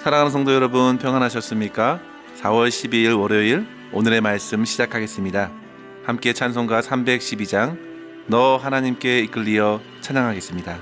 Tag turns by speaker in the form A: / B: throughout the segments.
A: 사랑하는 성도 여러분, 평안하셨습니까? 4월 12일 월요일 오늘의 말씀 시작하겠습니다. 함께 찬송가 312장 너 하나님께 이끌리어 찬양하겠습니다.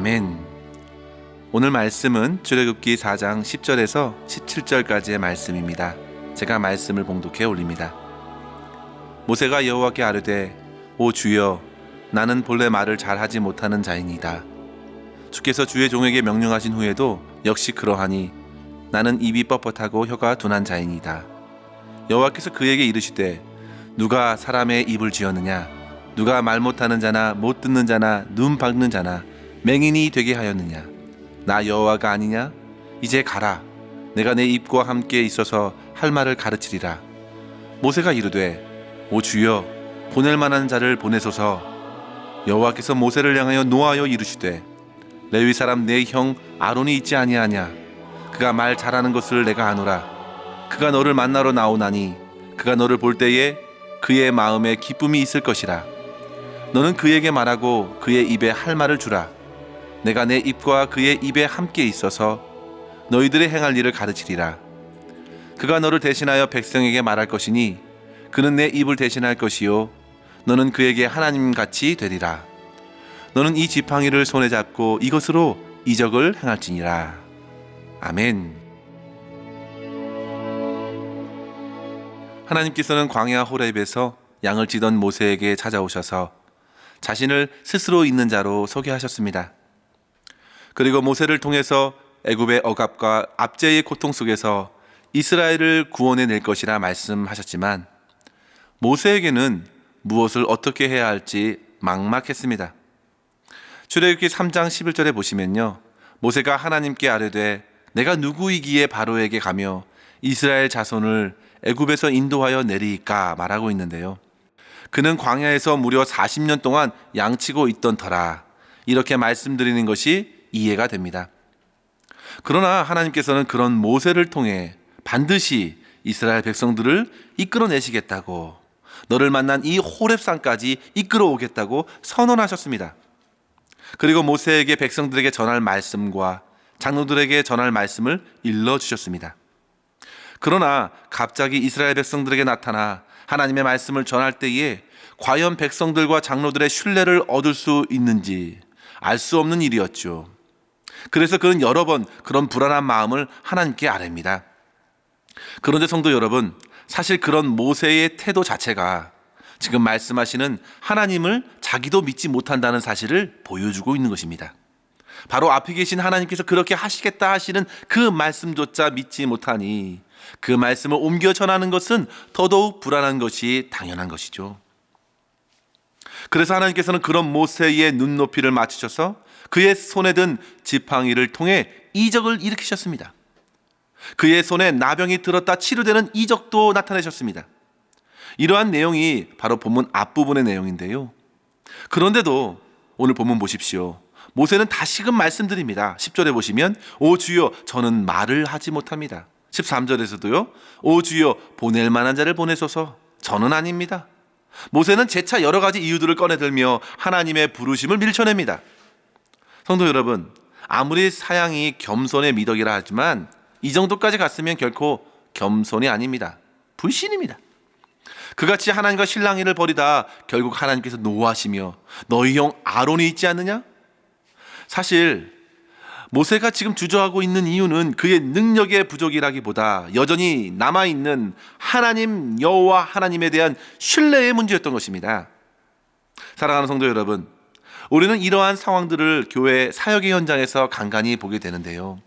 A: 아멘. 오늘 말씀은 출애굽기 4장 10절에서 17절까지의 말씀입니다. 제가 말씀을 봉독해 올립니다. 모세가 여호와께 아뢰되 오 주여 나는 본래 말을 잘하지 못하는 자이니이다. 주께서 주의 종에게 명령하신 후에도 역시 그러하니 나는 입이 뻣뻣하고 혀가 둔한 자이니이다. 여호와께서 그에게 이르시되 누가 사람의 입을 쥐었느냐? 누가 말 못하는 자나 못 듣는 자나 눈 박는 자나 맹인이 되게 하였느냐? 나 여호와가 아니냐? 이제 가라. 내가 내 입과 함께 있어서 할 말을 가르치리라. 모세가 이르되 오 주여 보낼 만한 자를 보내소서. 여호와께서 모세를 향하여 노하여 이르시되 레위 사람 내 형 아론이 있지 아니하냐? 그가 말 잘하는 것을 내가 아노라. 그가 너를 만나러 나오나니 그가 너를 볼 때에 그의 마음에 기쁨이 있을 것이라. 너는 그에게 말하고 그의 입에 할 말을 주라. 내가 내 입과 그의 입에 함께 있어서 너희들의 행할 일을 가르치리라. 그가 너를 대신하여 백성에게 말할 것이니 그는 내 입을 대신할 것이요 너는 그에게 하나님같이 되리라. 너는 이 지팡이를 손에 잡고 이것으로 이적을 행할지니라. 아멘. 하나님께서는 광야 호렙에서 양을 찌던 모세에게 찾아오셔서 자신을 스스로 있는 자로 소개하셨습니다. 그리고 모세를 통해서 애굽의 억압과 압제의 고통 속에서 이스라엘을 구원해 낼 것이라 말씀하셨지만 모세에게는 무엇을 어떻게 해야 할지 막막했습니다. 출애굽기 3장 11절에 보시면요, 모세가 하나님께 아뢰되 내가 누구이기에 바로에게 가며 이스라엘 자손을 애굽에서 인도하여 내리이까 말하고 있는데요, 그는 광야에서 무려 40년 동안 양치고 있던 터라 이렇게 말씀드리는 것이 이해가 됩니다. 그러나 하나님께서는 그런 모세를 통해 반드시 이스라엘 백성들을 이끌어내시겠다고, 너를 만난 이 호렙산까지 이끌어오겠다고 선언하셨습니다. 그리고 모세에게 백성들에게 전할 말씀과 장로들에게 전할 말씀을 일러주셨습니다. 그러나 갑자기 이스라엘 백성들에게 나타나 하나님의 말씀을 전할 때에 과연 백성들과 장로들의 신뢰를 얻을 수 있는지 알 수 없는 일이었죠. 그래서 그는 여러 번 그런 불안한 마음을 하나님께 아뢰입니다. 그런데 성도 여러분, 사실 그런 모세의 태도 자체가 지금 말씀하시는 하나님을 자기도 믿지 못한다는 사실을 보여주고 있는 것입니다. 바로 앞에 계신 하나님께서 그렇게 하시겠다 하시는 그 말씀조차 믿지 못하니 그 말씀을 옮겨 전하는 것은 더더욱 불안한 것이 당연한 것이죠. 그래서 하나님께서는 그런 모세의 눈높이를 맞추셔서 그의 손에 든 지팡이를 통해 이적을 일으키셨습니다. 그의 손에 나병이 들었다 치료되는 이적도 나타내셨습니다. 이러한 내용이 바로 본문 앞부분의 내용인데요, 그런데도 오늘 본문 보십시오. 모세는 다시금 말씀드립니다. 10절에 보시면 오 주여 저는 말을 하지 못합니다. 13절에서도요, 오 주여 보낼 만한 자를 보내소서 저는 아닙니다. 모세는 재차 여러 가지 이유들을 꺼내들며 하나님의 부르심을 밀쳐냅니다. 성도 여러분, 아무리 사양이 겸손의 미덕이라 하지만 이 정도까지 갔으면 결코 겸손이 아닙니다. 불신입니다. 그같이 하나님과 실랑이를 벌이다 결국 하나님께서 노하시며 너희 형 아론이 있지 않느냐? 사실 모세가 지금 주저하고 있는 이유는 그의 능력의 부족이라기보다 여전히 남아있는 하나님 여호와 하나님에 대한 신뢰의 문제였던 것입니다. 사랑하는 성도 여러분, 우리는 이러한 상황들을 교회 사역의 현장에서 간간히 보게 되는데요,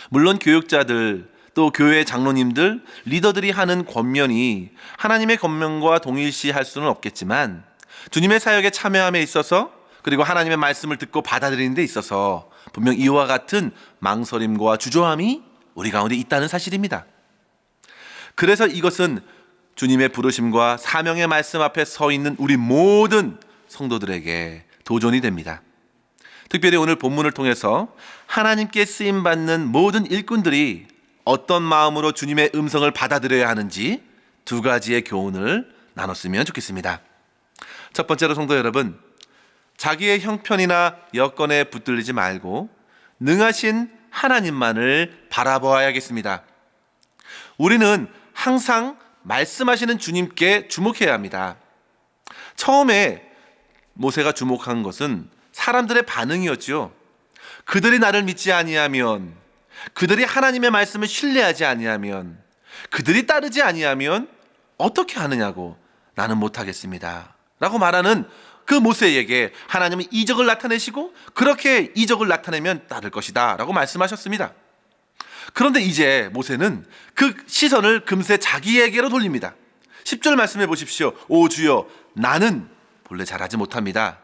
A: 물론 교육자들 또 교회 장로님들, 리더들이 하는 권면이 하나님의 권면과 동일시할 수는 없겠지만 주님의 사역에 참여함에 있어서 그리고 하나님의 말씀을 듣고 받아들이는 데 있어서 분명 이와 같은 망설임과 주저함이 우리 가운데 있다는 사실입니다. 그래서 이것은 주님의 부르심과 사명의 말씀 앞에 서 있는 우리 모든 성도들에게 도전이 됩니다. 특별히 오늘 본문을 통해서 하나님께 쓰임받는 모든 일꾼들이 어떤 마음으로 주님의 음성을 받아들여야 하는지 두 가지의 교훈을 나눴으면 좋겠습니다. 첫 번째로 성도 여러분, 자기의 형편이나 여건에 붙들리지 말고 능하신 하나님만을 바라보아야겠습니다. 우리는 항상 말씀하시는 주님께 주목해야 합니다. 처음에 모세가 주목한 것은 사람들의 반응이었죠. 그들이 나를 믿지 아니하면, 그들이 하나님의 말씀을 신뢰하지 아니하면, 그들이 따르지 아니하면 어떻게 하느냐고, 나는 못하겠습니다 라고 말하는 그 모세에게 하나님은 이적을 나타내시고 그렇게 이적을 나타내면 따를 것이다 라고 말씀하셨습니다. 그런데 이제 모세는 그 시선을 금세 자기에게로 돌립니다. 10절 말씀해 보십시오. 오 주여 나는 본래 잘하지 못합니다.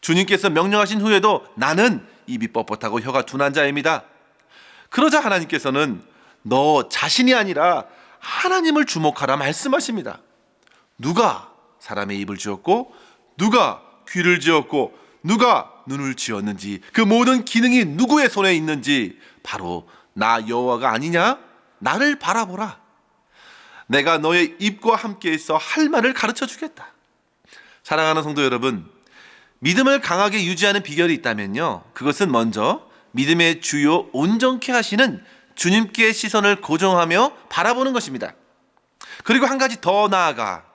A: 주님께서 명령하신 후에도 나는 입이 뻣뻣하고 혀가 둔한 자입니다. 그러자 하나님께서는 너 자신이 아니라 하나님을 주목하라 말씀하십니다. 누가 사람의 입을 지었고 누가 귀를 지었고 누가 눈을 지었는지 그 모든 기능이 누구의 손에 있는지 바로 나 여호와가 아니냐? 나를 바라보라. 내가 너의 입과 함께 있어 할 말을 가르쳐 주겠다. 사랑하는 성도 여러분, 믿음을 강하게 유지하는 비결이 있다면요, 그것은 먼저 믿음의 주요 온전케 하시는 주님께 시선을 고정하며 바라보는 것입니다. 그리고 한 가지 더 나아가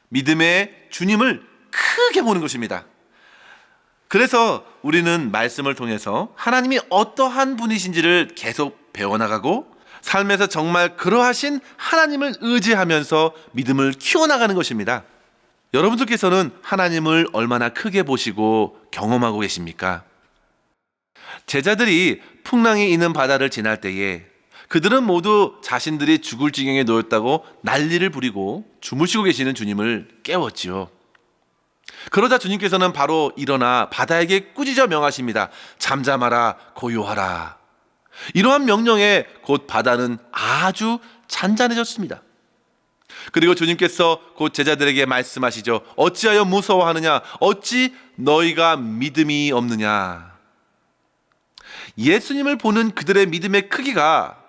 A: 믿음의 주님을 크게 보는 것입니다. 그래서 우리는 말씀을 통해서 하나님이 어떠한 분이신지를 계속 배워나가고 삶에서 정말 그러하신 하나님을 의지하면서 믿음을 키워나가는 것입니다. 여러분들께서는 하나님을 얼마나 크게 보시고 경험하고 계십니까? 제자들이 풍랑이 있는 바다를 지날 때에 그들은 모두 자신들이 죽을 지경에 놓였다고 난리를 부리고 주무시고 계시는 주님을 깨웠지요. 그러자 주님께서는 바로 일어나 바다에게 꾸짖어 명하십니다. 잠잠하라, 고요하라. 이러한 명령에 곧 바다는 아주 잔잔해졌습니다. 그리고 주님께서 곧 제자들에게 말씀하시죠. 어찌하여 무서워하느냐? 어찌 너희가 믿음이 없느냐? 예수님을 보는 그들의 믿음의 크기가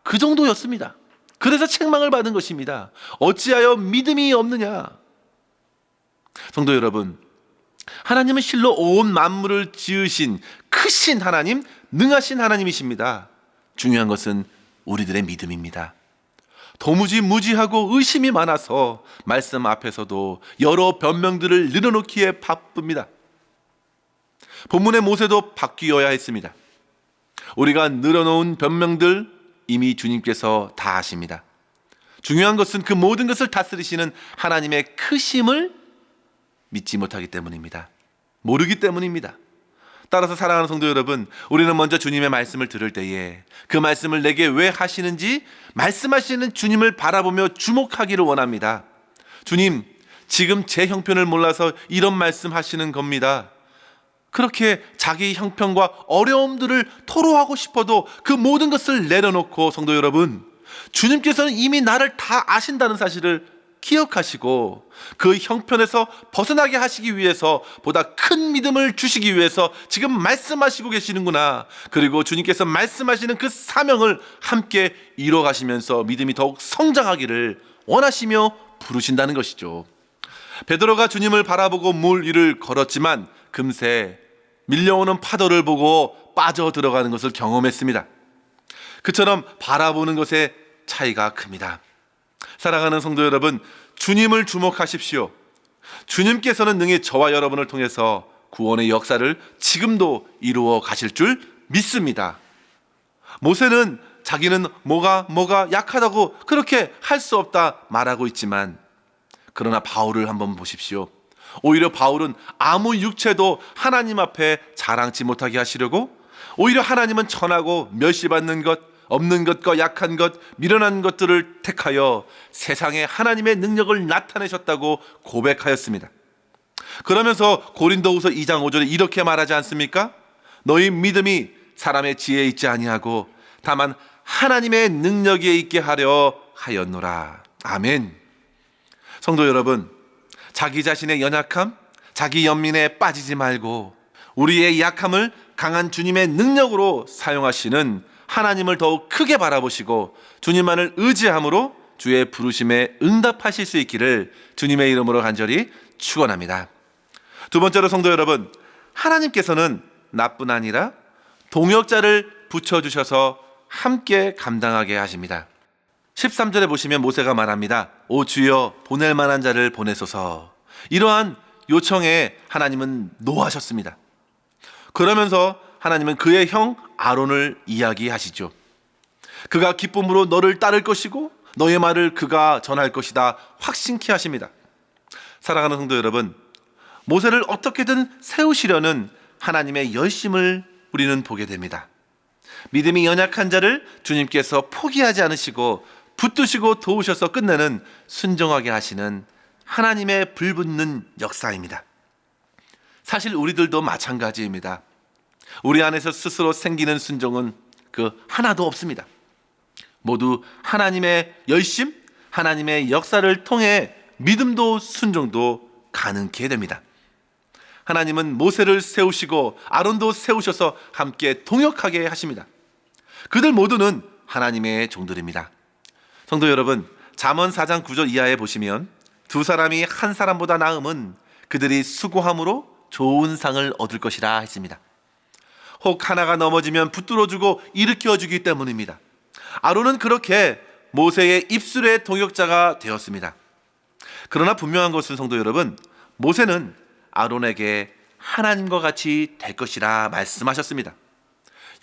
A: 그 정도였습니다. 그래서 책망을 받은 것입니다. 어찌하여 믿음이 없느냐? 성도 여러분, 하나님은 실로 온 만물을 지으신 크신 하나님, 능하신 하나님이십니다. 중요한 것은 우리들의 믿음입니다. 도무지 무지하고 의심이 많아서 말씀 앞에서도 여러 변명들을 늘어놓기에 바쁩니다. 본문의 모세도 바뀌어야 했습니다. 우리가 늘어놓은 변명들 이미 주님께서 다 아십니다. 중요한 것은 그 모든 것을 다스리시는 하나님의 크심을 믿지 못하기 때문입니다. 모르기 때문입니다. 따라서 사랑하는 성도 여러분, 우리는 먼저 주님의 말씀을 들을 때에 그 말씀을 내게 왜 하시는지 말씀하시는 주님을 바라보며 주목하기를 원합니다. 주님, 지금 제 형편을 몰라서 이런 말씀 하시는 겁니다. 그렇게 자기 형편과 어려움들을 토로하고 싶어도 그 모든 것을 내려놓고 성도 여러분, 주님께서는 이미 나를 다 아신다는 사실을 기억하시고 그 형편에서 벗어나게 하시기 위해서 보다 큰 믿음을 주시기 위해서 지금 말씀하시고 계시는구나. 그리고 주님께서 말씀하시는 그 사명을 함께 이뤄가시면서 믿음이 더욱 성장하기를 원하시며 부르신다는 것이죠. 베드로가 주님을 바라보고 물 위를 걸었지만 금세 밀려오는 파도를 보고 빠져 들어가는 것을 경험했습니다. 그처럼 바라보는 것의 차이가 큽니다. 사랑하는 성도 여러분, 주님을 주목하십시오. 주님께서는 능히 저와 여러분을 통해서 구원의 역사를 지금도 이루어 가실 줄 믿습니다. 모세는 자기는 뭐가 약하다고 그렇게 할 수 없다 말하고 있지만, 그러나 바울을 한번 보십시오. 오히려 바울은 아무 육체도 하나님 앞에 자랑치 못하게 하시려고 오히려 하나님은 천하고 멸시받는 것, 없는 것과 약한 것, 미련한 것들을 택하여 세상에 하나님의 능력을 나타내셨다고 고백하였습니다. 그러면서 고린도후서 2장 5절에 이렇게 말하지 않습니까? 너희 믿음이 사람의 지혜에 있지 아니하고 다만 하나님의 능력에 있게 하려 하였노라. 아멘. 성도 여러분, 자기 자신의 연약함, 자기 연민에 빠지지 말고 우리의 약함을 강한 주님의 능력으로 사용하시는 하나님을 더욱 크게 바라보시고 주님만을 의지함으로 주의 부르심에 응답하실 수 있기를 주님의 이름으로 간절히 축원합니다. 두 번째로 성도 여러분, 하나님께서는 나뿐 아니라 동역자를 붙여주셔서 함께 감당하게 하십니다. 13절에 보시면 모세가 말합니다. 오 주여, 보낼 만한 자를 보내소서. 이러한 요청에 하나님은 노하셨습니다. 그러면서 하나님은 그의 형 아론을 이야기하시죠. 그가 기쁨으로 너를 따를 것이고 너의 말을 그가 전할 것이다 확신케 하십니다. 사랑하는 성도 여러분, 모세를 어떻게든 세우시려는 하나님의 열심을 우리는 보게 됩니다. 믿음이 연약한 자를 주님께서 포기하지 않으시고 붙드시고 도우셔서 끝내는 순종하게 하시는 하나님의 불붙는 역사입니다. 사실 우리들도 마찬가지입니다. 우리 안에서 스스로 생기는 순종은 그 하나도 없습니다. 모두 하나님의 열심, 하나님의 역사를 통해 믿음도 순종도 가능케 됩니다. 하나님은 모세를 세우시고 아론도 세우셔서 함께 동역하게 하십니다. 그들 모두는 하나님의 종들입니다. 성도 여러분, 잠언 4장 9절 이하에 보시면 두 사람이 한 사람보다 나음은 그들이 수고함으로 좋은 상을 얻을 것이라 했습니다. 혹 하나가 넘어지면 붙들어주고 일으켜주기 때문입니다. 아론은 그렇게 모세의 입술의 동역자가 되었습니다. 그러나 분명한 것은 성도 여러분, 모세는 아론에게 하나님과 같이 될 것이라 말씀하셨습니다.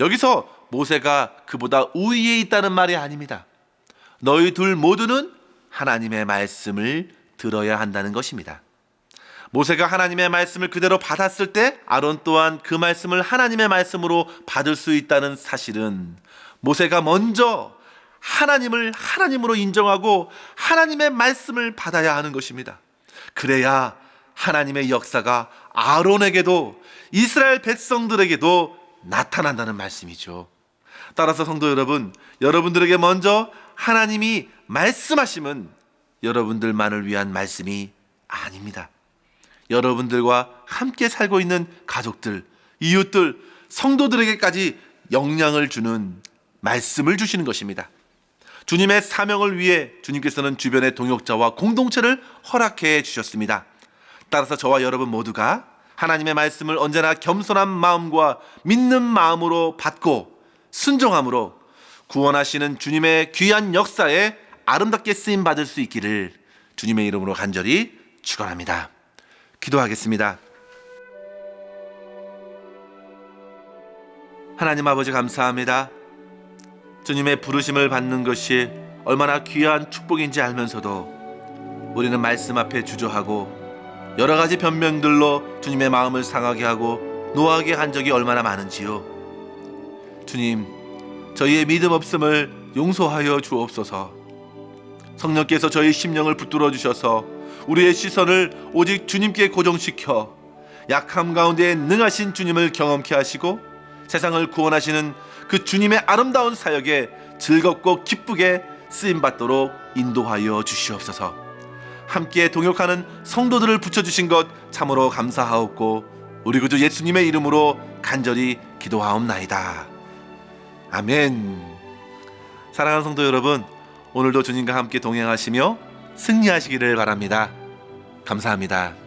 A: 여기서 모세가 그보다 우위에 있다는 말이 아닙니다. 너희 둘 모두는 하나님의 말씀을 들어야 한다는 것입니다. 모세가 하나님의 말씀을 그대로 받았을 때 아론 또한 그 말씀을 하나님의 말씀으로 받을 수 있다는 사실은 모세가 먼저 하나님을 하나님으로 인정하고 하나님의 말씀을 받아야 하는 것입니다. 그래야 하나님의 역사가 아론에게도 이스라엘 백성들에게도 나타난다는 말씀이죠. 따라서 성도 여러분, 여러분들에게 먼저 하나님이 말씀하심은 여러분들만을 위한 말씀이 아닙니다. 여러분들과 함께 살고 있는 가족들, 이웃들, 성도들에게까지 영향을 주는 말씀을 주시는 것입니다. 주님의 사명을 위해 주님께서는 주변의 동역자와 공동체를 허락해 주셨습니다. 따라서 저와 여러분 모두가 하나님의 말씀을 언제나 겸손한 마음과 믿는 마음으로 받고 순종함으로 구원하시는 주님의 귀한 역사에 아름답게 쓰임 받을 수 있기를 주님의 이름으로 간절히 축원합니다. 기도하겠습니다. 하나님 아버지 감사합니다. 주님의 부르심을 받는 것이 얼마나 귀한 축복인지 알면서도 우리는 말씀 앞에 주저하고 여러 가지 변명들로 주님의 마음을 상하게 하고 노하게 한 적이 얼마나 많은지요. 주님, 저희의 믿음 없음을 용서하여 주옵소서. 성령께서 저희 심령을 붙들어 주셔서 우리의 시선을 오직 주님께 고정시켜 약함 가운데 능하신 주님을 경험케 하시고 세상을 구원하시는 그 주님의 아름다운 사역에 즐겁고 기쁘게 쓰임받도록 인도하여 주시옵소서. 함께 동역하는 성도들을 붙여주신 것 참으로 감사하옵고 우리 구주 예수님의 이름으로 간절히 기도하옵나이다. 아멘. 사랑하는 성도 여러분, 오늘도 주님과 함께 동행하시며 승리하시기를 바랍니다. 감사합니다.